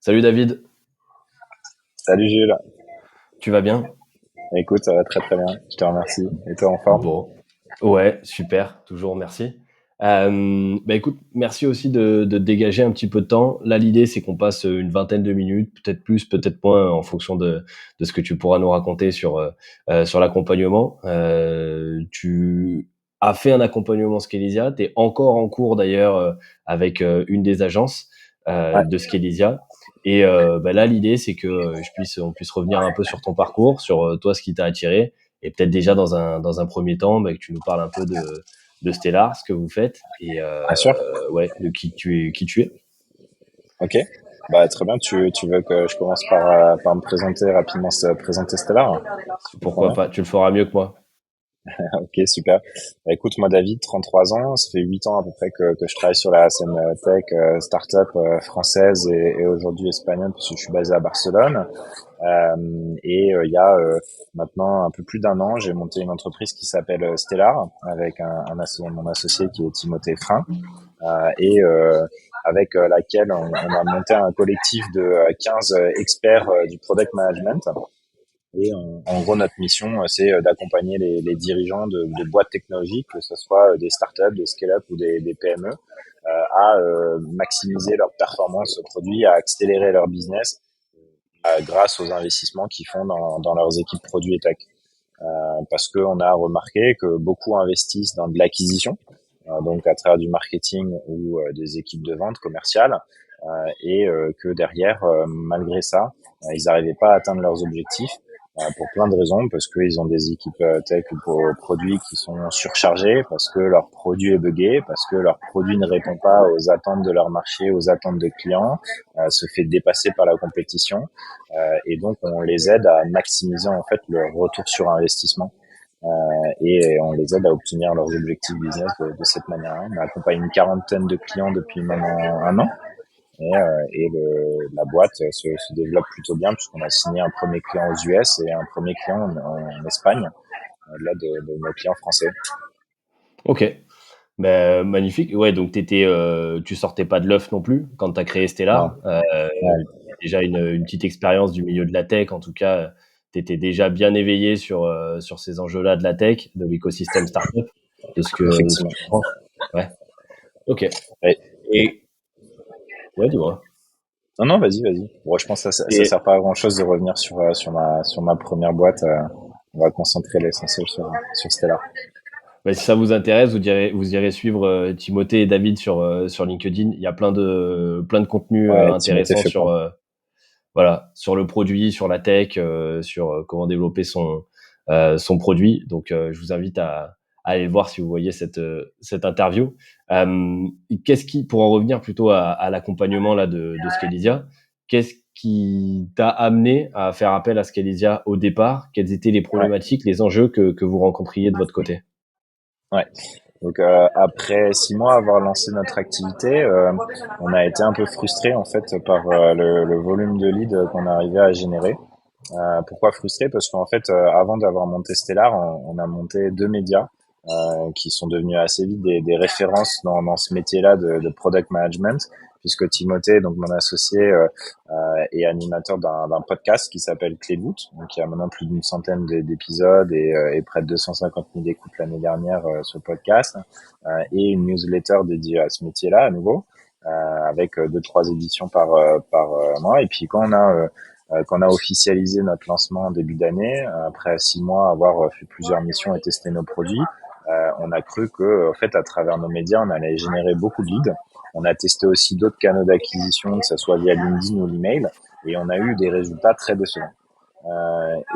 Salut David, Salut Jules. tu vas bien? Écoute, ça va très très bien. Je te remercie. Et toi en forme? Bon, ouais, super, toujours merci. Écoute, merci aussi de dégager un petit peu de temps. Là, l'idée, c'est qu'on passe une vingtaine de minutes, peut-être plus, peut-être moins, en fonction de ce que tu pourras nous raconter sur l'accompagnement. Tu as fait un accompagnement Scalisia, tu es encore en cours d'ailleurs avec une des agences Ouais, de Scalisia. Et là, l'idée, c'est que on puisse revenir un peu sur ton parcours, sur toi, ce qui t'a attiré, et peut-être déjà dans un premier temps, que tu nous parles un peu de Stellar, ce que vous faites, et bien sûr. ouais, de qui tu es. Ok. Bah très bien. Tu veux que je commence par me présenter rapidement, présenter Stellar? Si je comprends Pourquoi bien. pas? Tu le feras mieux que moi. Ok, super. Bah, écoute, moi David, 33 ans, ça fait 8 ans à peu près que je travaille sur la scène tech, start-up française et aujourd'hui espagnole, parce que je suis basé à Barcelone. Il y a maintenant un peu plus d'un an, j'ai monté une entreprise qui s'appelle Stellar avec mon associé qui est Timothée Frein. Et avec laquelle on a monté un collectif de 15 experts du product management. Et en gros, notre mission, c'est d'accompagner les dirigeants de boîtes technologiques, que ce soit des startups, des scale-up ou des PME, à maximiser leur performance produit, à accélérer leur business grâce aux investissements qu'ils font dans leurs équipes produits et tech. Parce qu'on a remarqué que beaucoup investissent dans de l'acquisition, donc à travers du marketing ou des équipes de vente commerciales, que derrière, malgré ça, ils n'arrivaient pas à atteindre leurs objectifs pour plein de raisons, parce qu'ils ont des équipes tech ou produits qui sont surchargés, parce que leur produit est buggé, parce que leur produit ne répond pas aux attentes de leur marché, aux attentes de clients, se fait dépasser par la compétition, et donc on les aide à maximiser en fait leur retour sur investissement et on les aide à obtenir leurs objectifs business de cette manière-là. On accompagne une quarantaine de clients depuis maintenant un an la boîte se développe plutôt bien puisqu'on a signé un premier client aux US et un premier client en Espagne, au-delà de nos clients français. Ok, magnifique. Ouais, donc tu sortais pas de l'œuf non plus quand tu as créé Non, Stellar. ouais, Déjà une petite expérience du milieu de la tech, en tout cas, tu étais déjà bien éveillé sur ces enjeux-là de la tech, de l'écosystème startup, de ce que effectivement. je comprends. Ouais, ok. Ouais. Et ouais, dis-moi. Non, non, vas-y, vas-y. Bon, je pense que ça Et sert pas à grand-chose de revenir sur ma première boîte. On va concentrer l'essentiel sur Stellar. si ça vous intéresse, vous irez suivre Timothée et David sur LinkedIn. Il y a plein de contenus Ouais, Timothée intéressants fait pas. voilà, sur le produit, sur la tech, sur comment développer son produit. Donc, je vous invite à aller le voir si vous voyez cette interview. Pour en revenir plutôt à l'accompagnement là de Scalisia, qu'est-ce qui t'a amené à faire appel à Scalisia au départ? Quelles étaient les Ouais, problématiques, les enjeux que vous rencontriez de votre côté? ouais. Donc après 6 mois avoir lancé notre activité, on a été un peu frustré en fait par le volume de leads qu'on arrivait à générer. Pourquoi frustré? Parce qu'en fait, avant d'avoir monté Stellar, on a monté 2 médias qui sont devenus assez vite des références dans ce métier-là de product management, puisque Timothée, donc mon associé, est animateur d'un podcast qui s'appelle Clé de voûte, donc il y a maintenant plus d'une centaine d'épisodes et près de 250 000 écoutes l'année dernière sur le podcast, et une newsletter dédiée à ce métier-là à nouveau, avec 2-3 éditions par mois. Et puis quand on a officialisé notre lancement en début d'année, après 6 mois avoir fait plusieurs missions et testé nos produits, on a cru que, en fait, à travers nos médias, on allait générer beaucoup de leads. On a testé aussi d'autres canaux d'acquisition, que ce soit via LinkedIn ou l'email, et on a eu des résultats très décevants.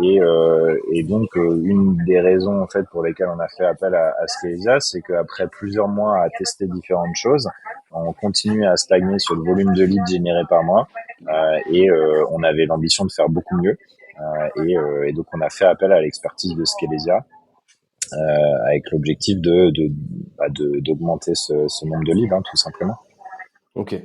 Et donc, une des raisons en fait pour lesquelles on a fait appel à Scalesa, c'est qu'après plusieurs mois à tester différentes choses, on continue à stagner sur le volume de leads générés par mois, on avait l'ambition de faire beaucoup mieux. Et donc, on a fait appel à l'expertise de Scalesa avec l'objectif d'augmenter ce nombre de leads, hein, tout simplement. Ok.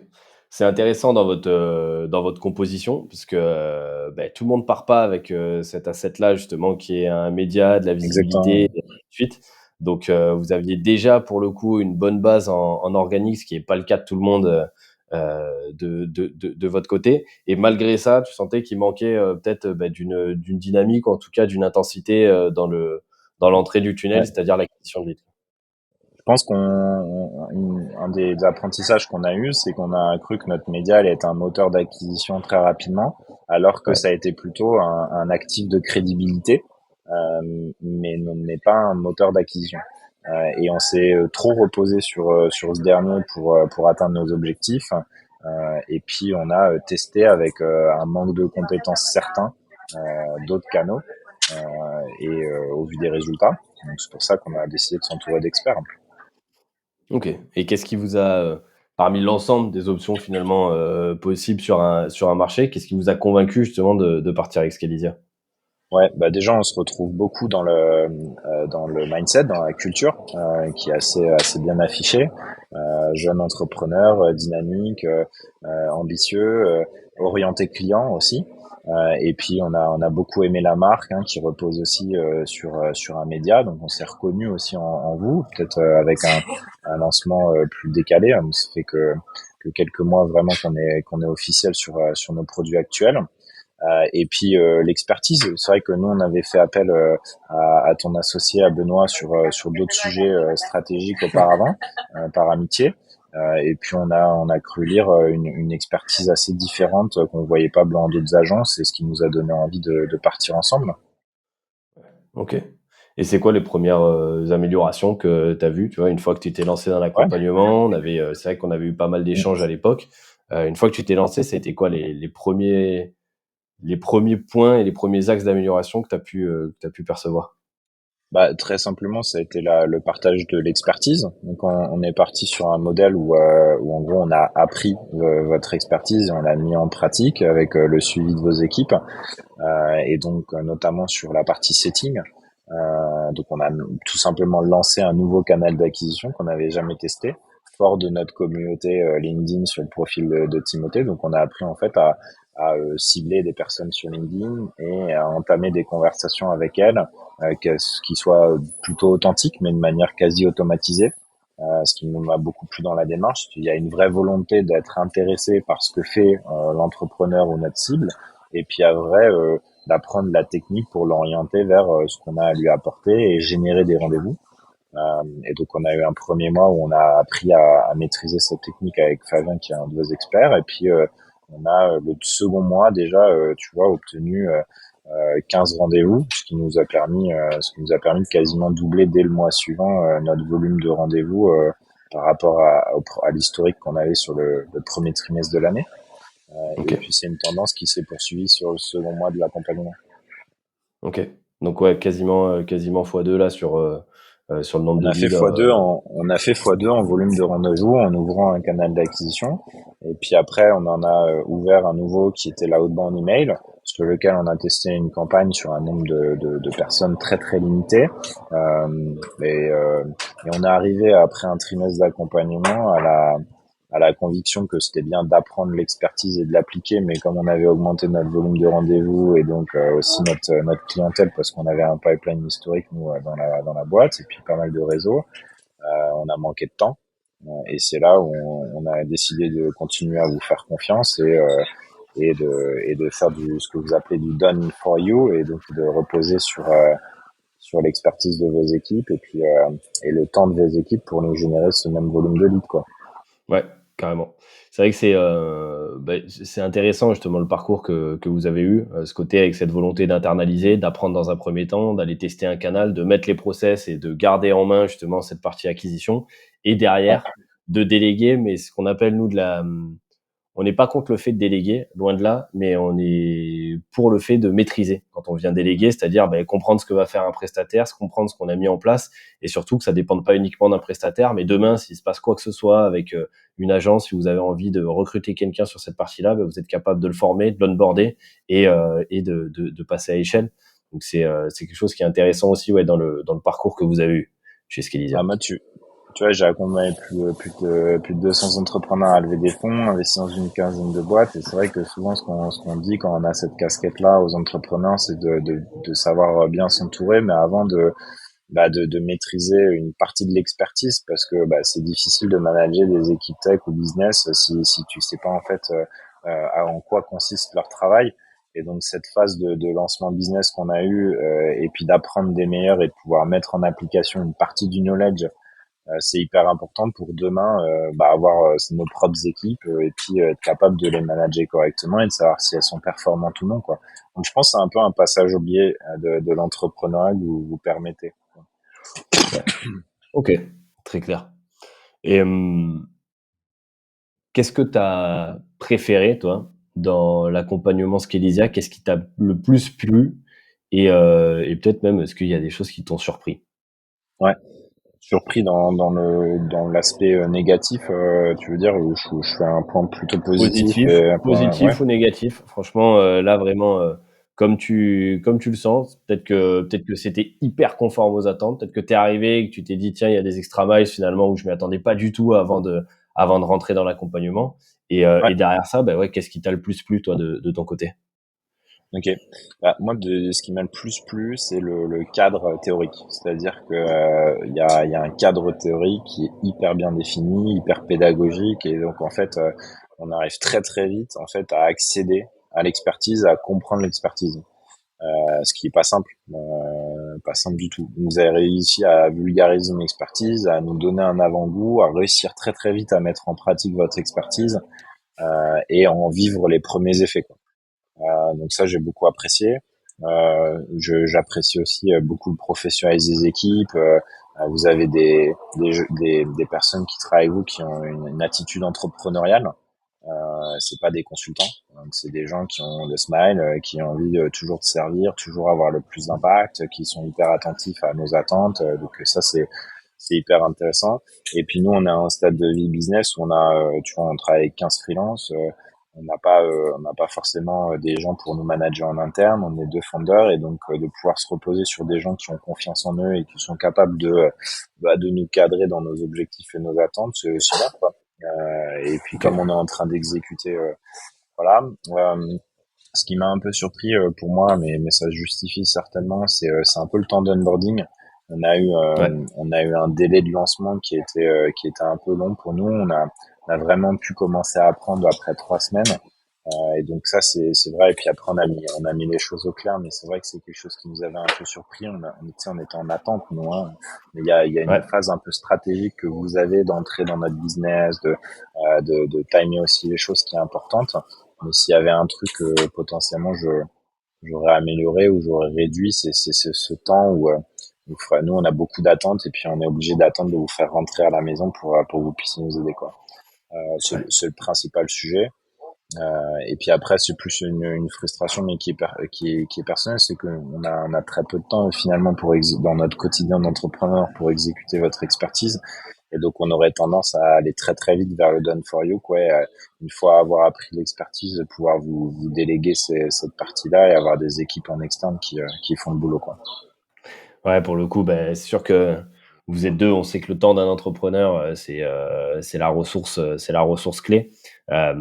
C'est intéressant dans votre composition, parce que tout le monde part pas avec cet asset-là, justement, qui est un média, de la visibilité, Exactement. et ainsi de suite. Donc, vous aviez déjà, pour le coup, une bonne base en organique, ce qui n'est pas le cas de tout le monde de votre côté. Et malgré ça, tu sentais qu'il manquait peut-être d'une dynamique, ou en tout cas d'une intensité dans l'entrée du tunnel, Ouais. c'est-à-dire l'acquisition de leads. Je pense un des apprentissages qu'on a eu, c'est qu'on a cru que notre média allait être un moteur d'acquisition très rapidement, alors que Ouais. ça a été plutôt un actif de crédibilité, mais n'est pas un moteur d'acquisition. Et on s'est trop reposé sur ce dernier pour atteindre nos objectifs. Et puis on a testé avec un manque de compétences certain d'autres canaux au vu des résultats. Donc c'est pour ça qu'on a décidé de s'entourer d'experts. Ok. Et qu'est-ce qui vous a, parmi l'ensemble des options finalement possibles sur un marché, qu'est-ce qui vous a convaincu justement de partir avec Scalisia? Ouais, bah déjà on se retrouve beaucoup dans le mindset, dans la culture qui est assez bien affichée. Jeune entrepreneur, dynamique, ambitieux, orienté client aussi. Et puis on a beaucoup aimé la marque hein, qui repose aussi sur un média, donc on s'est reconnu aussi en vous, peut-être avec un lancement plus décalé. Hein, ça fait que quelques mois vraiment qu'on est officiel sur nos produits actuels. Et puis l'expertise, c'est vrai que nous on avait fait appel à ton associé à Benoît sur d'autres sujets stratégiques auparavant par amitié. Et puis on a cru lire une expertise assez différente qu'on voyait pas dans d'autres agences et ce qui nous a donné envie de partir ensemble. Ok. Et c'est quoi les premières améliorations que tu as vues, tu vois, une fois que tu t'es lancé dans Ouais. l'accompagnement? C'est vrai qu'on avait eu pas mal d'échanges à l'époque. Une fois que tu t'es lancé, c'était quoi les premiers points et les premiers axes d'amélioration que tu as pu percevoir? Bah, très simplement, ça a été le partage de l'expertise. Donc, on est parti sur un modèle où en gros, on a appris votre expertise et on l'a mis en pratique avec le suivi de vos équipes. Et donc, notamment sur la partie setting. Donc, on a tout simplement lancé un nouveau canal d'acquisition qu'on n'avait jamais testé, fort de notre communauté LinkedIn sur le profil de Timothée. Donc, on a appris en fait à cibler des personnes sur LinkedIn et à entamer des conversations avec elles qui soient plutôt authentiques, mais de manière quasi automatisée. Ce qui nous a beaucoup plu dans la démarche. Il y a une vraie volonté d'être intéressé par ce que fait l'entrepreneur ou notre cible, et puis à vrai d'apprendre la technique pour l'orienter vers ce qu'on a à lui apporter et générer des rendez-vous. Et donc on a eu un premier mois où on a appris à maîtriser cette technique avec Fabien qui est un de vos experts, et puis on a le second mois déjà, tu vois, obtenu 15 rendez-vous, ce qui nous a permis de quasiment doubler dès le mois suivant notre volume de rendez-vous par rapport à l'historique qu'on avait sur le premier trimestre de l'année. Et Ok. puis c'est une tendance qui s'est poursuivie sur le second mois de l'accompagnement. Ok. Donc ouais, quasiment x2 là sur le nombre de leads. On a fait x2 en volume de rendez-vous en ouvrant un canal d'acquisition. Et puis après, on en a ouvert un nouveau qui était l'outbound email, sur lequel on a testé une campagne sur un nombre de personnes très très limité. Euh, et, euh, et on est arrivé après un trimestre d'accompagnement à la conviction que c'était bien d'apprendre l'expertise et de l'appliquer, mais comme on avait augmenté notre volume de rendez-vous et donc aussi notre clientèle, parce qu'on avait un pipeline historique nous dans la boîte et puis pas mal de réseaux, on a manqué de temps. Et c'est là où on a décidé de continuer à vous faire confiance et de faire ce que vous appelez du done for you, et donc de reposer sur l'expertise de vos équipes et puis et le temps de vos équipes pour nous générer ce même volume de leads, quoi. Ouais, carrément. C'est vrai que c'est intéressant justement le parcours que vous avez eu, ce côté avec cette volonté d'internaliser, d'apprendre dans un premier temps, d'aller tester un canal, de mettre les process et de garder en main justement cette partie acquisition, et Ouais. derrière de déléguer, mais ce qu'on appelle nous on n'est pas contre le fait de déléguer, loin de là, mais on est pour le fait de maîtriser quand on vient déléguer, c'est-à-dire comprendre ce que va faire un prestataire, comprendre ce qu'on a mis en place, et surtout que ça ne dépende pas uniquement d'un prestataire, mais demain, s'il se passe quoi que ce soit avec une agence, si vous avez envie de recruter quelqu'un sur cette partie-là, vous êtes capable de le former, de l'onboarder et de passer à l'échelle. Donc c'est quelque chose qui est intéressant aussi, ouais, dans le parcours que vous avez eu chez Ah, Scalisia. moi, tu vois, j'ai accompagné plus de 200 entrepreneurs à lever des fonds, investi dans une quinzaine de boîtes. Et c'est vrai que souvent, ce qu'on dit quand on a cette casquette-là aux entrepreneurs, c'est de savoir bien s'entourer, mais avant de maîtriser une partie de l'expertise parce que c'est difficile de manager des équipes tech ou business si tu sais pas en fait en quoi consiste leur travail. Et donc cette phase de lancement business qu'on a eu et puis d'apprendre des meilleurs et de pouvoir mettre en application une partie du knowledge, c'est hyper important pour demain avoir nos propres équipes et puis être capable de les manager correctement et de savoir si elles sont performantes ou non quoi. Donc je pense que c'est un peu un passage oublié de l'entrepreneuriat que vous permettez. Ouais. Ok, très clair. Et qu'est-ce que tu as préféré, toi, dans l'accompagnement Skellesia? Qu'est-ce qui t'a le plus plu? Et peut-être même, est-ce qu'il y a des choses qui t'ont surpris? Ouais. Surpris dans l'aspect négatif, tu veux dire, où je fais un point plutôt positif Positif, et un point, ouais, positif ou négatif? Franchement, là vraiment, comme tu le sens, peut-être que c'était hyper conforme aux attentes. Peut-être que tu es arrivé et que tu t'es dit: «Tiens, il y a des extra miles finalement où je m'y attendais pas du tout avant de rentrer dans l'accompagnement». Et ouais. derrière ça, bah, ouais, qu'est-ce qui t'a le plus plu toi de ton côté? Ok. Moi, ce qui m'a le plus plu, c'est le cadre théorique. C'est-à-dire que il y a un cadre théorique qui est hyper bien défini, hyper pédagogique, et donc en fait, on arrive très très vite en fait à accéder à l'expertise, à comprendre l'expertise. Ce qui est pas simple du tout. Vous avez réussi à vulgariser une expertise, à nous donner un avant-goût, à réussir très très vite à mettre en pratique votre expertise et à en vivre les premiers effets, quoi. Donc ça, j'ai beaucoup apprécié. J'apprécie aussi beaucoup le professionnalisme des équipes. Vous avez des personnes qui travaillent avec vous qui ont une attitude entrepreneuriale. C'est pas des consultants, donc c'est des gens qui ont le smile, qui ont envie de toujours de servir, toujours avoir le plus d'impact, qui sont hyper attentifs à nos attentes. Donc ça c'est hyper intéressant. Et puis nous on est à un stade de vie business où on a tu vois on travaille avec 15 freelances, on n'a pas forcément des gens pour nous manager en interne, on est deux founders et donc de pouvoir se reposer sur des gens qui ont confiance en eux et qui sont capables de nous cadrer dans nos objectifs et nos attentes, c'est bien quoi. Et puis OK. comme on est en train d'exécuter, voilà. Ce qui m'a un peu surpris pour moi, mais ça se justifie certainement, c'est un peu le temps d'onboarding. Ouais. On a eu un délai de lancement qui était un peu long pour nous. On a vraiment pu commencer à apprendre après 3 semaines. Et donc ça c'est vrai. Et puis après on a mis les choses au clair, mais c'est vrai que c'est quelque chose qui nous avait un peu surpris. Tu sais, on était en attente nous, hein. Mais il y a une Ouais. phase un peu stratégique que vous avez d'entrer dans notre business, de timer aussi les choses qui est importante. Mais s'il y avait un truc potentiellement j'aurais amélioré ou j'aurais réduit, c'est ce temps où nous on a beaucoup d'attentes et puis on est obligé d'attendre de vous faire rentrer à la maison pour que vous puissiez nous aider quoi. Ouais. C'est le principal sujet. Et puis après, c'est plus une frustration, mais qui est personnelle, c'est on a très peu de temps finalement dans notre quotidien d'entrepreneur pour exécuter votre expertise. Et donc, on aurait tendance à aller très très vite vers le done for you, quoi. Une fois avoir appris l'expertise, de pouvoir vous déléguer cette partie-là et avoir des équipes en externe qui font le boulot, quoi. Ouais, pour le coup, bah, c'est sûr que vous êtes 2. On sait que le temps d'un entrepreneur, c'est la ressource clé. Ouais,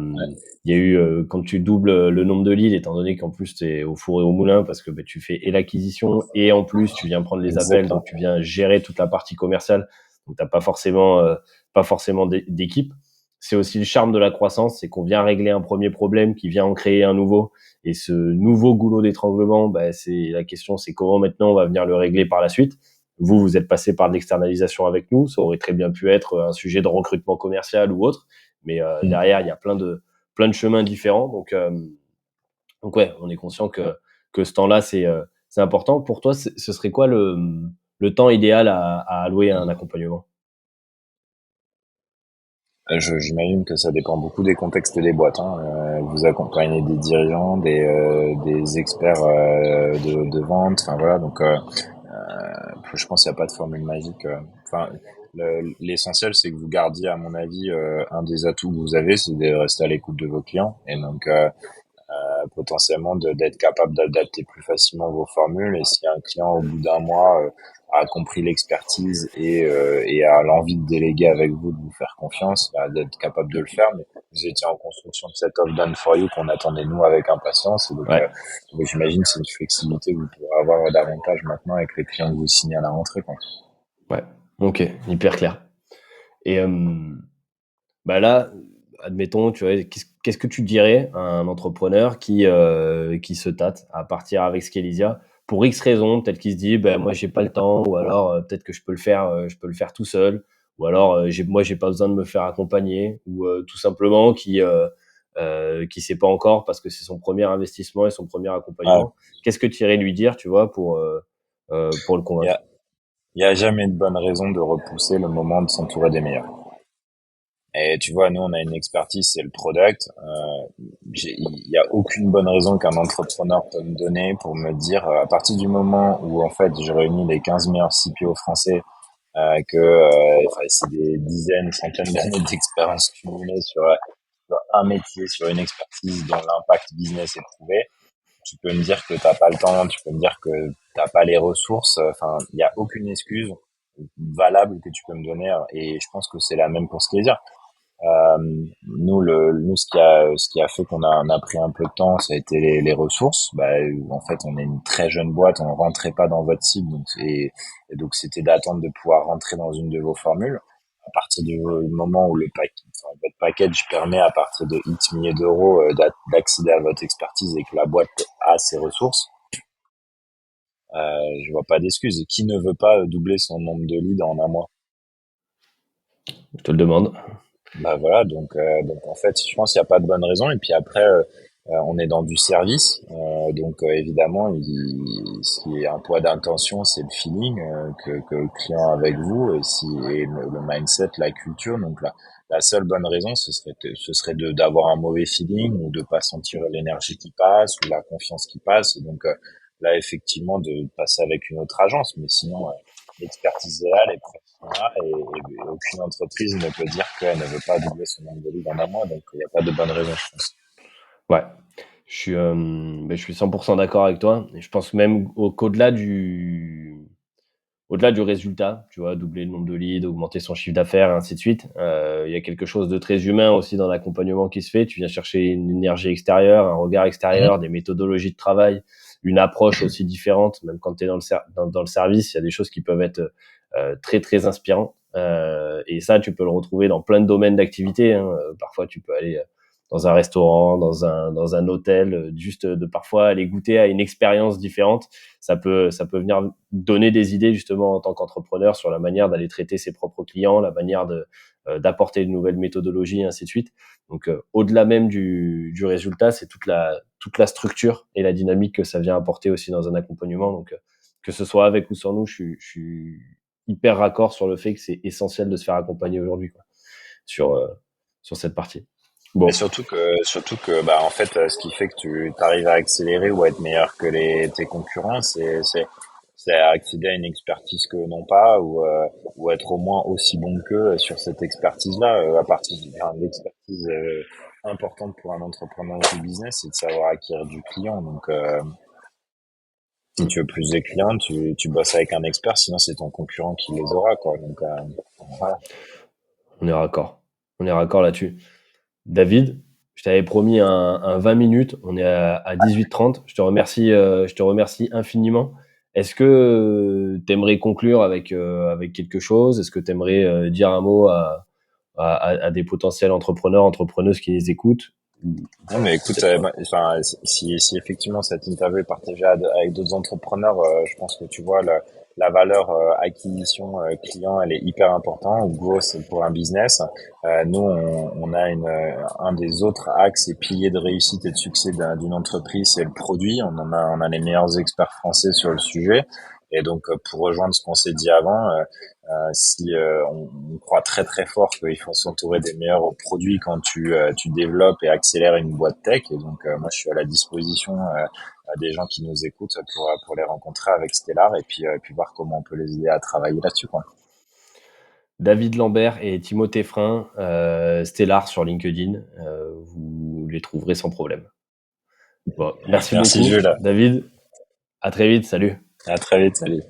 Il y a eu, quand tu doubles le nombre de leads, étant donné qu'en plus tu es au four et au moulin parce que, bah, tu fais et l'acquisition et en plus tu viens prendre les appels, donc exactement. tu viens gérer toute la partie commerciale. Donc tu as pas forcément d'équipe. C'est aussi le charme de la croissance, c'est qu'on vient régler un premier problème, qui vient en créer un nouveau. Et ce nouveau goulot d'étranglement, bah, c'est la question, c'est comment maintenant on va venir le régler par la suite. Vous, vous êtes passé par de l'externalisation avec nous. Ça aurait très bien pu être un sujet de recrutement commercial ou autre. Mais Mm. derrière, il y a plein de chemins différents. Donc ouais, on est conscient que ce temps-là, c'est important. Pour toi, ce serait quoi le temps idéal à allouer à un accompagnement? J'imagine que ça dépend beaucoup des contextes des boîtes, hein. Vous accompagnez des dirigeants, des experts de vente, enfin voilà. Donc, je pense qu'il n'y a pas de formule magique. Enfin, l'essentiel, c'est que vous gardiez, à mon avis, un des atouts que vous avez, c'est de rester à l'écoute de vos clients. Et donc, potentiellement d'être capable d'adapter plus facilement vos formules. Et si un client au bout d'un mois a compris l'expertise et a l'envie de déléguer avec vous, de vous faire confiance, bah, d'être capable de le faire. Mais vous étiez en construction de cette offre done for you qu'on attendait nous avec impatience. Et Ouais, donc j'imagine que c'est une flexibilité que vous pourrez avoir davantage maintenant avec les clients que vous signez à la rentrée, quoi. ouais. Ok, hyper clair. Et bah là, admettons, tu vois, qu'est-ce que tu dirais à un entrepreneur qui se tâte à partir avec Scalisia pour X raisons, peut-être qu'il se dit, ben moi j'ai pas le temps, ou alors peut-être que je peux le faire tout seul, ou alors moi j'ai pas besoin de me faire accompagner, ou tout simplement qui sait pas encore parce que c'est son premier investissement et son premier Ouais. accompagnement. Qu'est-ce que tu irais lui dire, tu vois, pour le Il y convaincre? a, il y a jamais de bonne raison de repousser le moment de s'entourer des meilleurs. Et tu vois, nous, on a une expertise, c'est le product. Il y a aucune bonne raison qu'un entrepreneur peut me donner pour me dire, à partir du moment où, en fait, je réunis les 15 meilleurs CPO français, enfin, c'est des dizaines, centaines d'années d'expérience cumulée sur un métier, sur une expertise dont l'impact business est prouvé, tu peux me dire que t'as pas le temps, tu peux me dire que t'as pas les ressources. Enfin, il y a aucune excuse valable que tu peux me donner. Et je pense que c'est la même pour ce qui est dire. Euh, nous, ce qui a fait on a pris un peu de temps, ça a été les ressources. Bah, en fait, on est une très jeune boîte, on rentrait pas dans votre cible, et donc c'était d'attendre de pouvoir rentrer dans une de vos formules. À partir du moment où votre package permet à partir de X milliers d'euros d'accéder à votre expertise et que la boîte a ses ressources, je vois pas d'excuse. Qui ne veut pas doubler son nombre de leads en un mois? Je te le demande. Bah voilà, donc en fait, je pense qu'il n'y a pas de bonne raison. Et puis après, on est dans du service, donc évidemment, ce qui est un poids d'intention, c'est le feeling que le client a avec vous, et le mindset, la culture. Donc la seule bonne raison, ce serait d'avoir un mauvais feeling ou de pas sentir l'énergie qui passe ou la confiance qui passe. Et donc là, effectivement, de passer avec une autre agence. Mais sinon, l'expertise est là, les profils sont là, et aucune entreprise ne peut dire qu'elle ne veut pas doubler son nombre de leads en un mois. Donc il n'y a pas de bonne raison, je pense. Ouais, je suis 100% d'accord avec toi et je pense même au-delà du résultat, tu vois? Doubler le nombre de leads, augmenter son chiffre d'affaires et ainsi de suite. Il y a quelque chose de très humain aussi dans l'accompagnement qui se fait. Tu viens chercher une énergie extérieure, un regard Mhm. extérieur, des méthodologies de travail, une approche aussi différente. Même quand tu es dans le service, il y a des choses qui peuvent être, très, très inspirantes, et ça, tu peux le retrouver dans plein de domaines d'activité, hein. Parfois, tu peux aller, dans un restaurant, dans un hôtel, juste de parfois aller goûter à une expérience différente. Ça peut venir donner des idées justement en tant qu'entrepreneur sur la manière d'aller traiter ses propres clients, la manière d'apporter de nouvelles méthodologies, et ainsi de suite. Donc au-delà même du résultat, c'est toute la structure et la dynamique que ça vient apporter aussi dans un accompagnement. Donc que ce soit avec ou sans nous, je suis hyper raccord sur le fait que c'est essentiel de se faire accompagner aujourd'hui, quoi, sur sur cette partie. Mais Bon, surtout que, bah, en fait, ce qui fait que tu arrives à accélérer ou à être meilleur que tes concurrents, c'est accéder à une expertise que n'ont pas, ou être au moins aussi bon qu'eux sur cette expertise-là. À partir de l'expertise importante pour un entrepreneur du business, c'est de savoir acquérir du client. Donc, si tu veux plus de clients, tu bosses avec un expert, sinon c'est ton concurrent qui les aura, quoi. Donc, voilà. on est raccord. On est raccord là-dessus. David, je t'avais promis un 20 minutes. On est à 18h30. Je te remercie infiniment. Est-ce que tu aimerais conclure avec quelque chose? Est-ce que tu aimerais dire un mot à des potentiels entrepreneurs, entrepreneuses qui les écoutent? Non, mais écoute, Peut-être pas. enfin, si effectivement cette interview est partagée avec d'autres entrepreneurs, je pense que tu vois la valeur acquisition client, elle est hyper importante. Ou growth pour un business. Nous, on a un des autres axes et piliers de réussite et de succès d'une entreprise, c'est le produit. On a les meilleurs experts français sur le sujet. Et donc, pour rejoindre ce qu'on s'est dit avant, si on croit très très fort qu'il faut s'entourer des meilleurs produits quand tu développes et accélères une boîte tech. Et donc moi je suis à la disposition des gens qui nous écoutent pour les rencontrer avec Stellar, et puis voir comment on peut les aider à travailler là-dessus, quoi. David Lambert et Timothée Frein, Stellar sur LinkedIn. Vous les trouverez sans problème. Bon, merci Merci beaucoup, Jules. David. À très vite. Salut. À très vite. Salut.